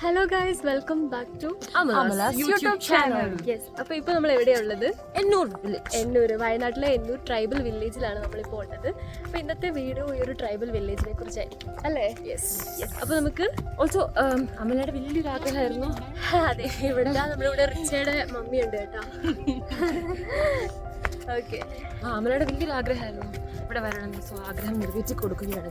Hello guys, welcome back to Amala's YouTube channel. Yes, അപ്പോൾ ഇപ്പോൾ നമ്മൾ എവിടെയുള്ളത്? എന്നൂർ വയനാട്ടിലെ എന്നൂർ ട്രൈബൽ വില്ലേജിലാണ് നമ്മളിപ്പോൾ ഉള്ളത്. അപ്പോൾ ഇന്നത്തെ വീഡിയോ ഈ ഒരു ട്രൈബൽ വില്ലേജിനെ കുറിച്ചായിരിക്കും അല്ലേ? യെസ്. അപ്പോൾ നമുക്ക് ഓൾസോ അമലയുടെ വലിയൊരു ആഗ്രഹമായിരുന്നു. അതെ, ഇവിടെ നമ്മളിവിടെ റിച്ചയുടെ മമ്മി ഉണ്ട് കേട്ടോ. ഓക്കെ, അമലയുടെ വലിയൊരു ആഗ്രഹമായിരുന്നു ഇവിടെ വരണം. സോ ആഗ്രഹം നിറവേറ്റി കൊടുക്കുകയാണ്.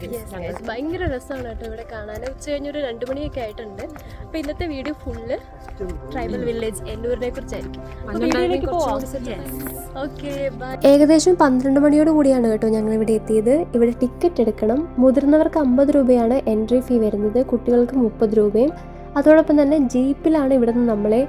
ഭയങ്കര രസമാണ് കേട്ടോ ഇവിടെ കാണാൻ. ഉച്ച കഴിഞ്ഞൊരു 2 മണിയൊക്കെ ആയിട്ടുണ്ട്. അപ്പോൾ ഇന്നത്തെ വീഡിയോ ഫുള്ള് ട്രൈബൽ വില്ലേജ് എന്നൂരിനെ കുറിച്ചായിരിക്കും. ഓക്കെ, ഏകദേശം 12 മണിയോട് കൂടിയാണ് കേട്ടോ ഞങ്ങൾ ഇവിടെ എത്തിയത്. ഇവിടെ ടിക്കറ്റ് എടുക്കണം. മുതിർന്നവർക്ക് 50 രൂപയാണ് എൻട്രി ഫീ വരുന്നത്, കുട്ടികൾക്ക് 30 രൂപയും. അതോടൊപ്പം തന്നെ ജീപ്പിലാണ് ഇവിടുന്ന് നമ്മളെ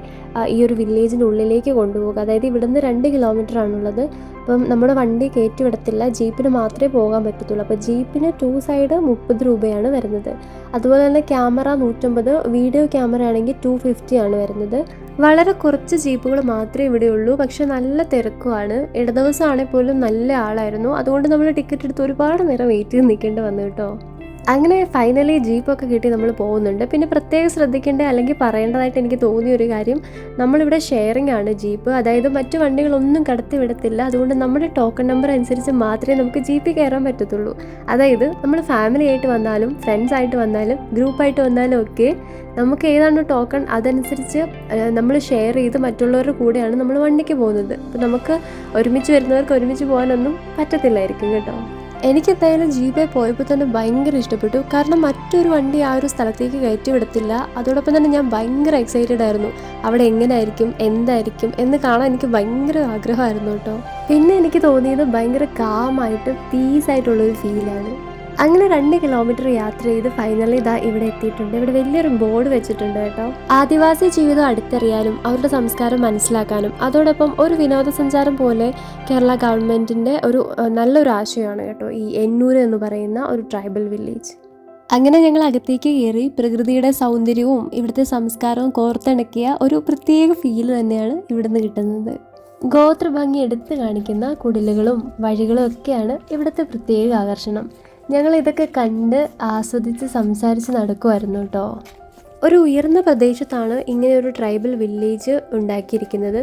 ഈ ഒരു വില്ലേജിൻ്റെ ഉള്ളിലേക്ക് കൊണ്ടുപോകുക. അതായത് ഇവിടുന്ന് 2 കിലോമീറ്റർ ആണുള്ളത്. അപ്പം നമ്മുടെ വണ്ടി കയറ്റി വിടത്തില്ല, ജീപ്പിന് മാത്രമേ പോകാൻ പറ്റത്തുള്ളൂ. അപ്പോൾ ജീപ്പിന് 2 സൈഡ് 30 രൂപയാണ് വരുന്നത്. അതുപോലെ തന്നെ ക്യാമറ 150, വീഡിയോ ക്യാമറ ആണെങ്കിൽ 250 ആണ് വരുന്നത്. വളരെ കുറച്ച് ജീപ്പുകൾ മാത്രമേ ഇവിടെ ഉള്ളൂ, പക്ഷെ നല്ല തിരക്കുമാണ്. ഇടദിവസമാണെങ്കിൽ പോലും നല്ല ആളായിരുന്നു. അതുകൊണ്ട് നമ്മൾ ടിക്കറ്റ് എടുത്ത് ഒരുപാട് നേരം വെയിറ്റ് ചെയ്ത് നിൽക്കേണ്ടി വന്നു കേട്ടോ. അങ്ങനെ ഫൈനലി ജീപ്പൊക്കെ കിട്ടി നമ്മൾ പോകുന്നുണ്ട്. പിന്നെ പ്രത്യേകം ശ്രദ്ധിക്കേണ്ട അല്ലെങ്കിൽ പറയേണ്ടതായിട്ട് എനിക്ക് തോന്നിയൊരു കാര്യം, നമ്മളിവിടെ ഷെയറിംഗ് ആണ് ജീപ്പ്. അതായത് മറ്റു വണ്ടികളൊന്നും കടത്തി വിടത്തില്ല. അതുകൊണ്ട് നമ്മുടെ ടോക്കൺ നമ്പർ അനുസരിച്ച് മാത്രമേ നമുക്ക് ജീപ്പിൽ കയറാൻ പറ്റത്തുള്ളൂ. അതായത് നമ്മൾ ഫാമിലി ആയിട്ട് വന്നാലും ഫ്രണ്ട്സ് ആയിട്ട് വന്നാലും ഗ്രൂപ്പായിട്ട് വന്നാലും ഒക്കെ നമുക്ക് ഏതാണ് ടോക്കൺ അതനുസരിച്ച് നമ്മൾ ഷെയർ ചെയ്ത് മറ്റുള്ളവരുടെ കൂടെയാണ് നമ്മൾ വണ്ടിക്ക് പോകുന്നത്. അപ്പോൾ നമുക്ക് ഒരുമിച്ച് വരുന്നവർക്ക് ഒരുമിച്ച് പോകാനൊന്നും പറ്റത്തില്ലായിരിക്കും കേട്ടോ. എനിക്കെന്തായാലും ജീപ്പേ പോയപ്പോൾ തന്നെ ഭയങ്കര ഇഷ്ടപ്പെട്ടു. കാരണം മറ്റൊരു വണ്ടി ആ ഒരു സ്ഥലത്തേക്ക് കയറ്റി വിടത്തില്ല. അതോടൊപ്പം തന്നെ ഞാൻ ഭയങ്കര എക്സൈറ്റഡ് ആയിരുന്നു. അവിടെ എങ്ങനെയായിരിക്കും എന്തായിരിക്കും എന്ന് കാണാൻ എനിക്ക് ഭയങ്കര ആഗ്രഹമായിരുന്നു കേട്ടോ. പിന്നെ എനിക്ക് തോന്നിയത് ഭയങ്കര കാമായിട്ട് പീസായിട്ടുള്ളൊരു ഫീലാണ്. അങ്ങനെ 2 കിലോമീറ്റർ യാത്ര ചെയ്ത് ഫൈനലി ഇതാ ഇവിടെ എത്തിയിട്ടുണ്ട്. ഇവിടെ വലിയൊരു ബോർഡ് വെച്ചിട്ടുണ്ട് കേട്ടോ. ആദിവാസി ജീവിതം അടുത്തറിയാനും അവരുടെ സംസ്കാരം മനസ്സിലാക്കാനും അതോടൊപ്പം ഒരു വിനോദസഞ്ചാരം പോലെ കേരള ഗവൺമെൻറ്റിൻ്റെ ഒരു നല്ലൊരു ആശയമാണ് കേട്ടോ ഈ എന്നൂർ എന്ന് പറയുന്ന ഒരു ട്രൈബൽ വില്ലേജ്. അങ്ങനെ ഞങ്ങൾ അകത്തേക്ക് കയറി പ്രകൃതിയുടെ സൗന്ദര്യവും ഇവിടുത്തെ സംസ്കാരവും കോർത്തിണക്കിയ ഒരു പ്രത്യേക ഫീൽ തന്നെയാണ് ഇവിടുന്ന് കിട്ടുന്നത്. ഗോത്രഭംഗി എടുത്തു കാണിക്കുന്ന കുടിലുകളും വഴികളും ഒക്കെയാണ് ഇവിടുത്തെ പ്രത്യേക ആകർഷണം. ഞങ്ങൾ ഇതൊക്കെ കണ്ട് ആസ്വദിച്ച് സംസാരിച്ച് നടക്കുമായിരുന്നു കേട്ടോ. ഒരു ഉയർന്ന പ്രദേശത്താണ് ഇങ്ങനെയൊരു ട്രൈബൽ വില്ലേജ് ഉണ്ടാക്കിയിരിക്കുന്നത്.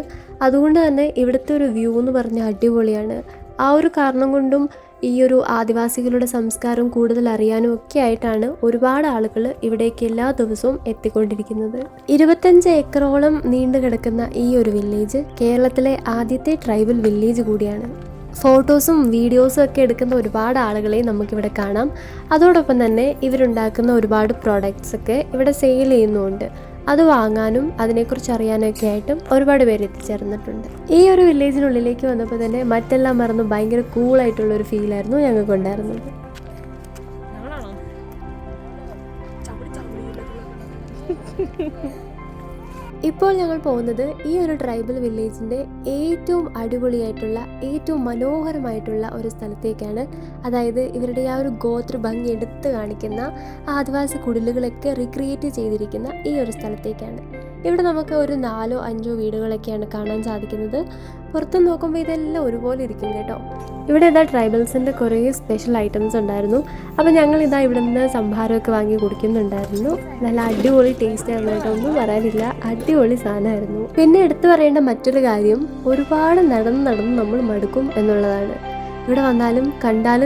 അതുകൊണ്ട് തന്നെ ഇവിടുത്തെ ഒരു വ്യൂ എന്ന് പറഞ്ഞാൽ അടിപൊളിയാണ്. ആ ഒരു കാരണം കൊണ്ടും ഈ ഒരു ആദിവാസികളുടെ സംസ്കാരം കൂടുതൽ അറിയാനും ഒക്കെ ആയിട്ടാണ് ഒരുപാട് ആളുകൾ ഇവിടേക്ക് എല്ലാ ദിവസവും എത്തിക്കൊണ്ടിരിക്കുന്നത്. 25 ഏക്കറോളം നീണ്ടു കിടക്കുന്ന ഈ ഒരു വില്ലേജ് കേരളത്തിലെ ആദ്യത്തെ ട്രൈബൽ വില്ലേജ് കൂടിയാണ്. ഫോട്ടോസും വീഡിയോസും ഒക്കെ എടുക്കുന്ന ഒരുപാട് ആളുകളെ നമുക്കിവിടെ കാണാം. അതോടൊപ്പം തന്നെ ഇവരുണ്ടാക്കുന്ന ഒരുപാട് പ്രോഡക്റ്റ്സ് ഒക്കെ ഇവിടെ സെയിൽ ചെയ്യുന്നുണ്ട്. അത് വാങ്ങാനും അതിനെക്കുറിച്ച് അറിയാനൊക്കെ ആയിട്ടും ഒരുപാട് പേര് എത്തിച്ചേർന്നിട്ടുണ്ട്. ഈ ഒരു വില്ലേജിനുള്ളിലേക്ക് വന്നപ്പോൾ തന്നെ മറ്റെല്ലാം മറന്ന് ഭയങ്കര കൂളായിട്ടുള്ളൊരു ഫീലായിരുന്നു ഞങ്ങൾക്ക് ഉണ്ടായിരുന്നത്. ഇപ്പോൾ ഞങ്ങൾ പോകുന്നത് ഈ ഒരു ട്രൈബൽ വില്ലേജിൻ്റെ ഏറ്റവും അടിപൊളിയായിട്ടുള്ള ഏറ്റവും മനോഹരമായിട്ടുള്ള ഒരു സ്ഥലത്തേക്കാണ്. അതായത് ഇവരുടെ ആ ഒരു ഗോത്ര ഭംഗി എടുത്ത് കാണിക്കുന്ന ആദിവാസി കുടിലുകളൊക്കെ റീക്രിയേറ്റ് ചെയ്തിരിക്കുന്ന ഈ ഒരു സ്ഥലത്തേക്കാണ്. ഇവിടെ നമുക്ക് ഒരു 4-5 വീടുകളൊക്കെയാണ് കാണാൻ സാധിക്കുന്നത്. പുറത്ത് നോക്കുമ്പോൾ ഇതെല്ലാം ഒരുപോലെ ഇരിക്കും കേട്ടോ. ഇവിടെ ഇതാ ട്രൈബൽസിൻ്റെ കുറേ സ്പെഷ്യൽ ഐറ്റംസ് ഉണ്ടായിരുന്നു. അപ്പോൾ ഞങ്ങൾ ഇതാ ഇവിടെ നിന്ന് സംഭാരമൊക്കെ വാങ്ങി കുടിക്കുന്നുണ്ടായിരുന്നു. നല്ല അടിപൊളി ടേസ്റ്റ് ആയിരുന്നു കേട്ടോ, ഒന്നും പറയാനില്ല, അടിപൊളി സാധനമായിരുന്നു. പിന്നെ എടുത്തു പറയേണ്ട മറ്റൊരു കാര്യം, ഒരുപാട് നടന്ന് നമ്മൾ മടുക്കും എന്നുള്ളതാണ്. ഇവിടെ വന്നാലും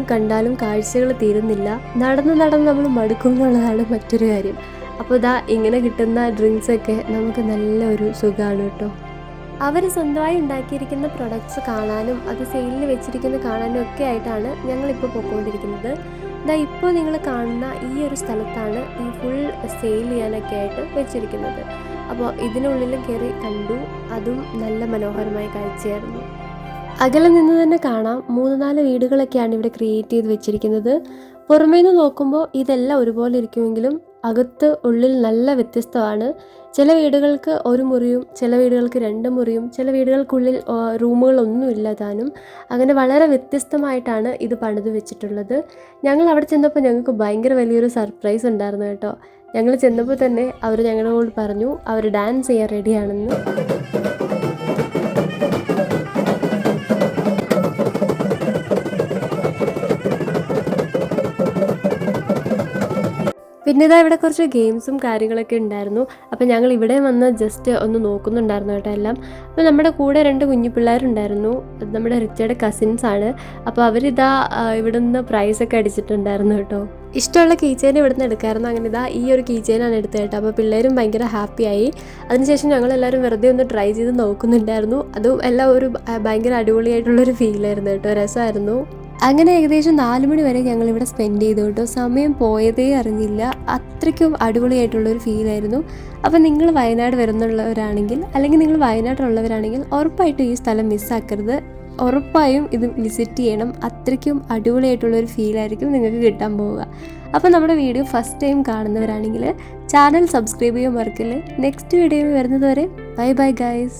കണ്ടാലും കാഴ്ചകൾ തീരുന്നില്ല. നടന്ന് നമ്മൾ മടുക്കും എന്നുള്ളതാണ് മറ്റൊരു കാര്യം. അപ്പോൾ ഇതാ ഇങ്ങനെ കിട്ടുന്ന ഡ്രിങ്ക്സൊക്കെ നമുക്ക് നല്ലൊരു സുഖമാണ് കേട്ടോ. അവർ സ്വന്തമായി ഉണ്ടാക്കിയിരിക്കുന്ന പ്രൊഡക്ട്സ് കാണാനും അത് സെയിലിൽ വെച്ചിരിക്കുന്ന കാണാനും ഒക്കെ ആയിട്ടാണ് ഞങ്ങളിപ്പോൾ പോയിക്കൊണ്ടിരിക്കുന്നത്. ഇതാ ഇപ്പോൾ നിങ്ങൾ കാണുന്ന ഈ ഒരു സ്ഥലത്താണ് ഈ ഫുൾ സെയിൽ ചെയ്യാനൊക്കെ ആയിട്ട് വെച്ചിരിക്കുന്നത്. അപ്പോൾ ഇതിനുള്ളിലും കയറി കണ്ടു, അതും നല്ല മനോഹരമായ കാഴ്ചയായിരുന്നു. അകലെ നിന്ന് തന്നെ കാണാം 3-4 വീടുകളൊക്കെയാണ് ഇവിടെ ക്രിയേറ്റ് ചെയ്ത് വെച്ചിരിക്കുന്നത്. പുറമേ നിന്ന് നോക്കുമ്പോൾ ഇതെല്ലാം ഒരുപോലെ ഇരിക്കുമെങ്കിലും അകത്ത് ഉള്ളിൽ നല്ല വ്യത്യസ്തമാണ്. ചില വീടുകൾക്ക് 1 മുറിയും ചില വീടുകൾക്ക് 2 മുറിയും ചില വീടുകൾക്കുള്ളിൽ റൂമുകളൊന്നും ഇല്ലാതാനും. അങ്ങനെ വളരെ വ്യത്യസ്തമായിട്ടാണ് ഇത് പണിത് വെച്ചിട്ടുള്ളത്. ഞങ്ങൾ അവിടെ ചെന്നപ്പോൾ ഞങ്ങൾക്ക് ഭയങ്കര വലിയൊരു സർപ്രൈസ് ഉണ്ടായിരുന്നു കേട്ടോ. ഞങ്ങൾ ചെന്നപ്പോൾ തന്നെ അവർ ഞങ്ങളോട് പറഞ്ഞു അവർ ഡാൻസ് ചെയ്യാൻ റെഡിയാണെന്ന്. പിന്നെ ഇതാ ഇവിടെ കുറച്ച് ഗെയിംസും കാര്യങ്ങളൊക്കെ ഉണ്ടായിരുന്നു. അപ്പോൾ ഞങ്ങൾ ഇവിടെ വന്ന് ജസ്റ്റ് ഒന്ന് നോക്കുന്നുണ്ടായിരുന്നു കേട്ടോ എല്ലാം. അപ്പോൾ നമ്മുടെ കൂടെ 2 കുഞ്ഞു പിള്ളേരുണ്ടായിരുന്നു. അത് നമ്മുടെ റിച്ചയുടെ കസിൻസാണ്. അപ്പോൾ അവരിതാ ഇവിടെ നിന്ന് പ്രൈസൊക്കെ അടിച്ചിട്ടുണ്ടായിരുന്നു കേട്ടോ. ഇഷ്ടമുള്ള കീച്ചെയിൻ ഇവിടെ നിന്ന് എടുക്കാമായിരുന്നു. അങ്ങനെ ഇതാ ഈ ഒരു കീച്ചെയിനാണ് എടുത്തത് കേട്ടോ. അപ്പോൾ പിള്ളേരും ഭയങ്കര ഹാപ്പിയായി. അതിനുശേഷം ഞങ്ങളെല്ലാവരും വെറുതെ ഒന്ന് ട്രൈ ചെയ്ത് നോക്കുന്നുണ്ടായിരുന്നു. അതും എല്ലാം ഒരു ഭയങ്കര അടിപൊളിയായിട്ടുള്ളൊരു ഫീലായിരുന്നു കേട്ടോ, രസമായിരുന്നു. അങ്ങനെ ഏകദേശം 4 മണി വരെ ഞങ്ങളിവിടെ സ്പെൻഡ് ചെയ്തു കേട്ടോ. സമയം പോയതേ അറിഞ്ഞില്ല. അത്രയ്ക്കും അടിപൊളിയായിട്ടുള്ളൊരു ഫീലായിരുന്നു. അപ്പോൾ നിങ്ങൾ വയനാട് വരുന്നുള്ളവരാണെങ്കിൽ അല്ലെങ്കിൽ നിങ്ങൾ വയനാട്ടിലുള്ളവരാണെങ്കിൽ ഉറപ്പായിട്ടും ഈ സ്ഥലം മിസ്സാക്കരുത്. ഉറപ്പായും ഇത് വിസിറ്റ് ചെയ്യണം. അത്രയ്ക്കും അടിപൊളിയായിട്ടുള്ളൊരു ഫീലായിരിക്കും നിങ്ങൾക്ക് കിട്ടാൻ പോവുക. അപ്പോൾ നമ്മുടെ വീഡിയോ ഫസ്റ്റ് ടൈം കാണുന്നവരാണെങ്കിൽ ചാനൽ സബ്സ്ക്രൈബ് ചെയ്യാൻ മറക്കല്ലേ. നെക്സ്റ്റ് വീഡിയോ വരുന്നത് വരെ ബൈ ബൈ ഗൈസ്.